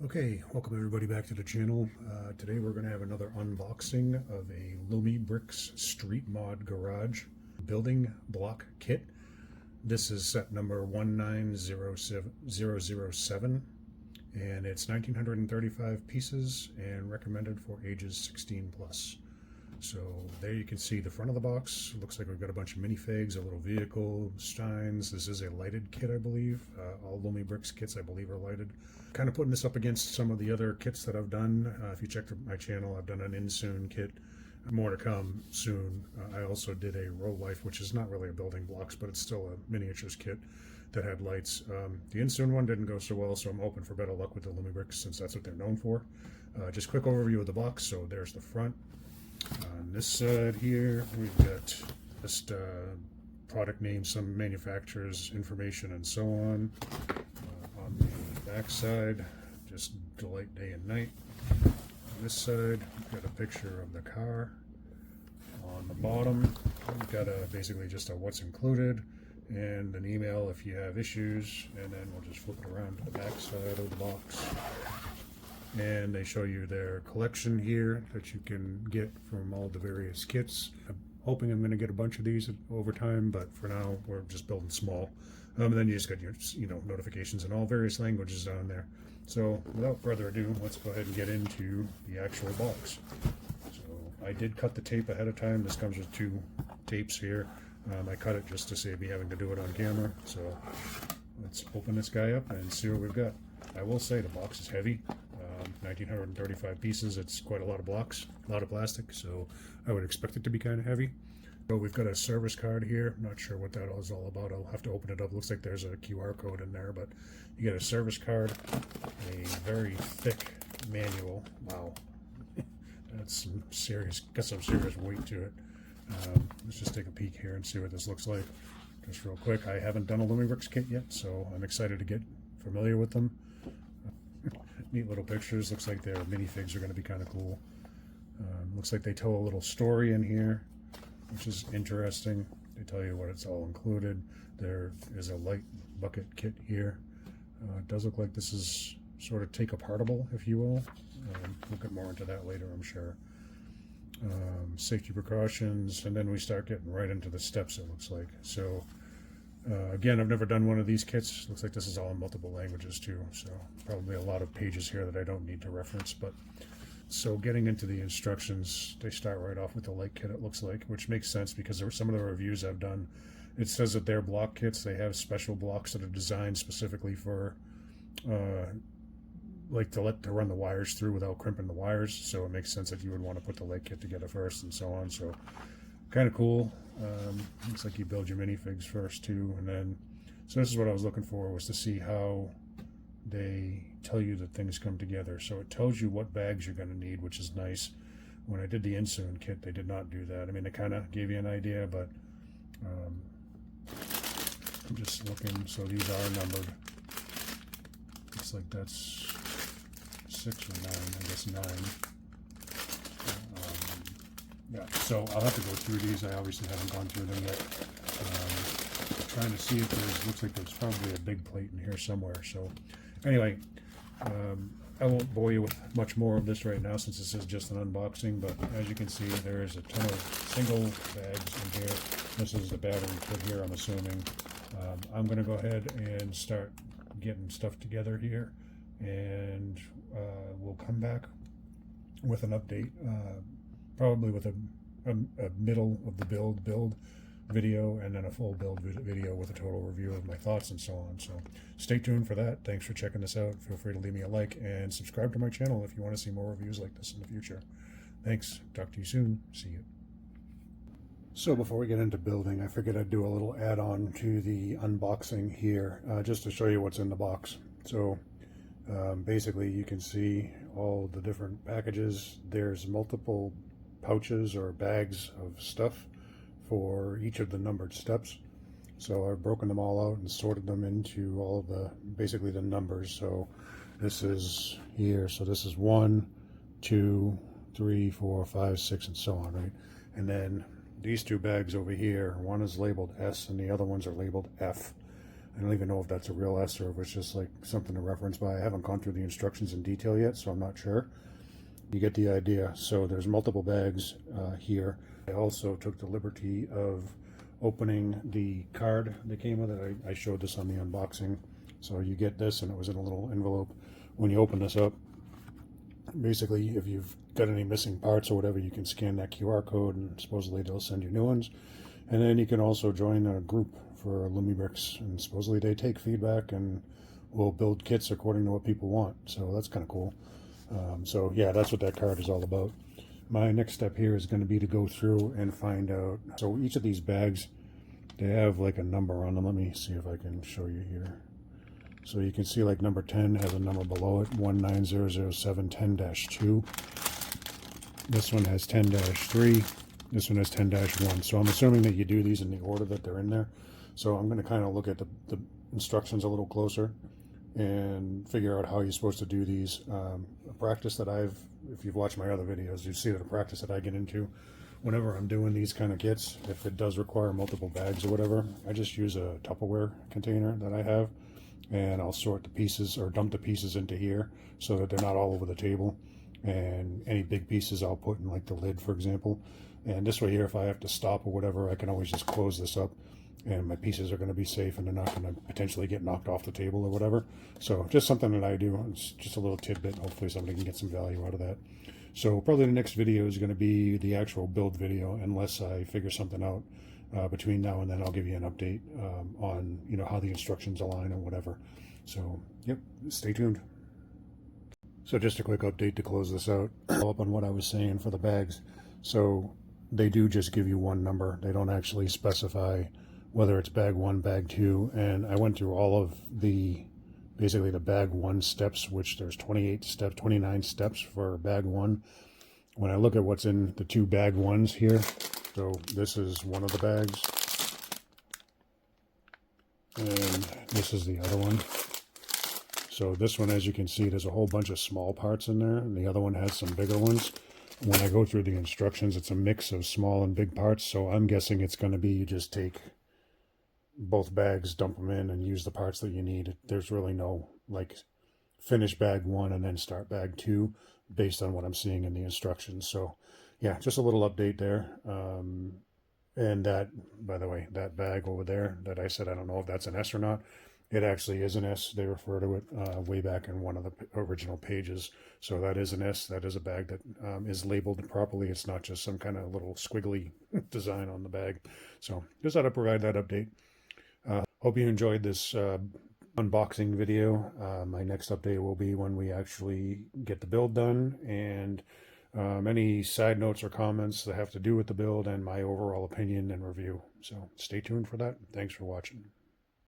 Okay, welcome everybody back to the channel. Today we're going to have another unboxing of a Lumibricks Street Mod Garage building block kit. This is set number 19007 and it's 1935 pieces and recommended for ages 16 plus. So there you can see the front of the box. Looks like we've got a bunch of minifigs, a little vehicle, steins. This is a lighted kit, I believe. All Lumibricks kits, I believe, are lighted. Kind of putting this up against some of the other kits that I've done. If you check my channel, I've done an in-soon kit. More to come soon. I also did a row life, which is not really a building blocks, but it's still a miniatures kit that had lights. The in-soon one didn't go so well, so I'm hoping for better luck with the Lumibricks since that's what they're known for. Just quick overview of the box. So there's the front. On this side here, we've got just product names, some manufacturers, information, and so on. On the back side, just delight day and night. On this side, we've got a picture of the car. On the bottom, we've got basically just a what's included and an email if you have issues, and then we'll just flip it around to the back side of the box. And they show you their collection here that you can get from all the various kits. I'm hoping I'm going to get a bunch of these over time, but for now we're just building small. And then you just got your notifications in all various languages down there. So without further ado, let's go ahead and get into the actual box. So I did cut the tape ahead of time. This comes with two tapes here. I cut it just to save me having to do it on camera. So let's open this guy up and see what we've got. I will say the box is heavy. 1935 pieces, it's quite a lot of blocks, a lot of plastic, so I would expect it to be kind of heavy. So we've got a service card here. Not sure what that is all about. I'll have to open it up. Looks like there's a QR code in there, but you get a service card, a very thick manual. Wow, that's some serious, got some serious weight to it. Let's just take a peek here and see what this looks like. Just real quick, I haven't done a Lumibricks kit yet, so I'm excited to get familiar with them. Neat little pictures. Looks like their minifigs are going to be kind of cool. Looks like they tell a little story in here, which is interesting. They tell you what it's all included. There is a light bucket kit here. It does look like this is sort of take apartable, if you will. We'll get more into that later, I'm sure. Safety precautions, and then we start getting right into the steps, it looks like. So again, I've never done one of these kits. Looks like this is all in multiple languages too, so probably a lot of pages here that I don't need to reference. But so getting into the instructions, they start right off with the light kit, it looks like, which makes sense because there were some of the reviews I've done. It says that their block kits, they have special blocks that are designed specifically for like to run the wires through without crimping the wires. So it makes sense that you would want to put the light kit together first and so on. So kind of cool. Looks like you build your minifigs first too, and then so this is what I was looking for, was to see how they tell you that things come together. So it tells you what bags you're going to need, which is nice. When I did the in-soon kit, they did not do that. I mean, they kind of gave you an idea, but I'm just looking. So these are numbered. Looks like that's 6 or 9. I guess 9. Yeah, so I'll have to go through these. I obviously haven't gone through them yet. Trying to see if there's, looks like there's probably a big plate in here somewhere. So anyway, I won't bore you with much more of this right now since this is just an unboxing, but as you can see, there is a ton of single bags in here. This is the battery kit here, I'm assuming. I'm going to go ahead and start getting stuff together here, and we'll come back with an update. Probably with a middle of the build video, and then a full build video with a total review of my thoughts and so on. So stay tuned for that. Thanks for checking this out. Feel free to leave me a like and subscribe to my channel if you want to see more reviews like this in the future. Thanks. Talk to you soon. See you. So before we get into building, I figured I'd do a little add-on to the unboxing here, just to show you what's in the box. So basically you can see all the different packages. There's multiple pouches or bags of stuff for each of the numbered steps. So I've broken them all out and sorted them into all the, basically the numbers. So this is here, so this is 1, 2, 3, 4, 5, 6, and so on, right? And then these two bags over here, one is labeled S and the other ones are labeled F. I don't even know if that's a real S or if it's just like something to reference by. I haven't gone through the instructions in detail yet, so I'm not sure. You get the idea. So there's multiple bags here. I also took the liberty of opening the card that came with it. I showed this on the unboxing. So you get this, and it was in a little envelope. When you open this up, basically, if you've got any missing parts or whatever, you can scan that QR code, and supposedly they'll send you new ones. And then you can also join a group for Lumibricks, and supposedly they take feedback and will build kits according to what people want. So that's kind of cool. So yeah, that's what that card is all about. My next step here is going to be to go through and find out. So each of these bags, they have like a number on them. Let me see if I can show you here. So you can see like number 10 has a number below it, 19007 10-2. This one has 10-3. This one has 10-1. So I'm assuming that you do these in the order that they're in there. So I'm going to kind of look at the instructions a little closer and figure out how you're supposed to do these. A practice that if you've watched my other videos, you see that a practice that I get into whenever I'm doing these kind of kits, if it does require multiple bags or whatever, I just use a Tupperware container that I have, and I'll sort the pieces or dump the pieces into here so that they're not all over the table. And any big pieces I'll put in like the lid, for example. And this way here, if I have to stop or whatever, I can always just close this up, and my pieces are going to be safe and they're not going to potentially get knocked off the table or whatever. So just something that I do. It's just a little tidbit. Hopefully somebody can get some value out of that. So probably the next video is going to be the actual build video, unless I figure something out between now and then. I'll give you an update on how the instructions align or whatever. So yep, stay tuned. So just a quick update to close this out. Follow up on what I was saying for the bags. So they do just give you one number. They don't actually specify whether it's bag 1, bag 2, and I went through all of basically the bag 1 steps, which there's 29 steps for bag 1. When I look at what's in the 2 bag 1s here, so this is one of the bags, and this is the other one. So this one, as you can see, there's a whole bunch of small parts in there, and the other one has some bigger ones. When I go through the instructions, it's a mix of small and big parts, so I'm guessing it's going to be you just take both bags, dump them in, and use the parts that you need. There's really no like finish bag 1 and then start bag 2 based on what I'm seeing in the instructions. So yeah, just a little update there. And that, by the way, that bag over there that I said, I don't know if that's an S or not. It actually is an S. They refer to it way back in one of the original pages. So that is an S. That is a bag that is labeled properly. It's not just some kind of little squiggly design on the bag. So just thought I'd provide that update. Hope you enjoyed this unboxing video. My next update will be when we actually get the build done, and any side notes or comments that have to do with the build and my overall opinion and review. So stay tuned for that. Thanks for watching.